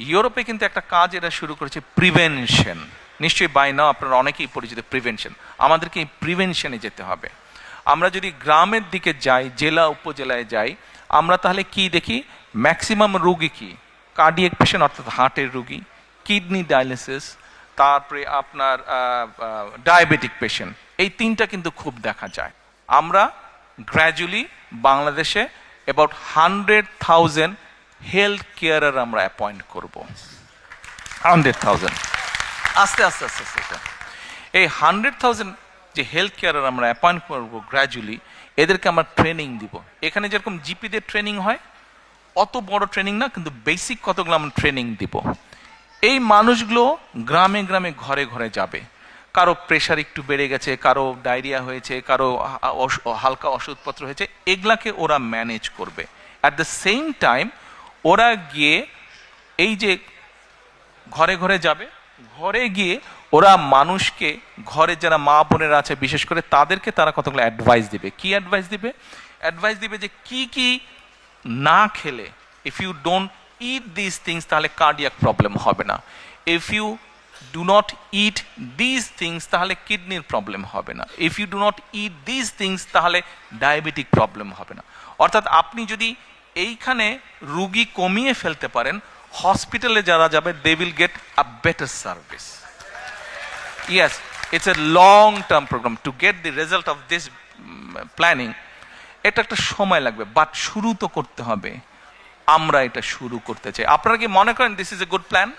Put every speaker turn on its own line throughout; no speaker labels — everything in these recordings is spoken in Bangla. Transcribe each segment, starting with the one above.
ইউরোপে কিন্তু একটা কাজ এরা শুরু করেছে, প্রিভেনশন। নিশ্চয়ই বাই নাও আপনারা অনেকেই পরিচিত প্রিভেনশন। আমাদেরকে এই প্রিভেনশনে যেতে হবে। আমরা যদি গ্রামের দিকে যাই, জেলা উপজেলায় যাই, আমরা তাহলে কি দেখি? ম্যাক্সিমাম রুগী কি কার্ডিয়াক পেশেন্ট, অর্থাৎ হার্টের রুগী, কিডনি ডায়ালিসিস, তারপরে আপনার ডায়াবেটিক পেশেন্ট, এই তিনটা কিন্তু খুব দেখা যায়। আমরা গ্র্যাজুয়ালি বাংলাদেশে অ্যাবাউট 100,000 হেলথ কেয়ারার আমরা অ্যাপয়েন্ট করব। 100,000 আস্তে আস্তে আস্তে আস্তে এই 100,000 যে হেলথ কেয়ারার আমরা অ্যাপয়েন্ট করবো গ্র্যাজুয়ালি, এদেরকে আমরা ট্রেনিং দিব। এখানে যেরকম জিপিদের ট্রেনিং হয়, অত বড় ট্রেনিং না, কিন্তু বেসিক কতগুলো আমরা ট্রেনিং দিব। এই মানুষগুলো গ্রামে গ্রামে ঘরে ঘরে যাবে। কারো প্রেশার একটু বেড়ে গেছে, কারো ডায়রিয়া হয়েছে, কারো হালকা ওষুধপত্র হয়েছে, এগুলাকে ওরা ম্যানেজ করবে। অ্যাট দ্য সেম টাইম ওরা গিয়ে এই যে ঘরে ঘরে যাবে, ঘরে গিয়ে ওরা মানুষকে, ঘরে যারা মা বোনেরা আছে বিশেষ করে, তাদেরকে তারা কতগুলো অ্যাডভাইস দিবে। কি অ্যাডভাইস দিবে? অ্যাডভাইস দিবে যে কি কি না খেলে, if you don't eat this things, তাহলে কার্ডিয়াক প্রবলেম হবে না। If you do not eat this things, তাহলে কিডনির প্রবলেম হবে না। If you do not eat this things, তাহলে ডায়াবেটিক প্রবলেম হবে না। অর্থাৎ আপনি যদি এইখানে রুগী কমিয়ে ফেলতে পারেন, হসপিটালে যারা যাবে they will get a better service. Yes, it's a long term programme to get the result of this planning. এটা একটা সময় লাগবে, বাট শুরু তো করতে হবে। আমরা এটা শুরু করতে চাই। আপনারা কি মনে করেন this is a good plan?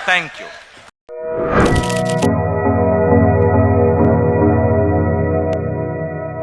Thank you.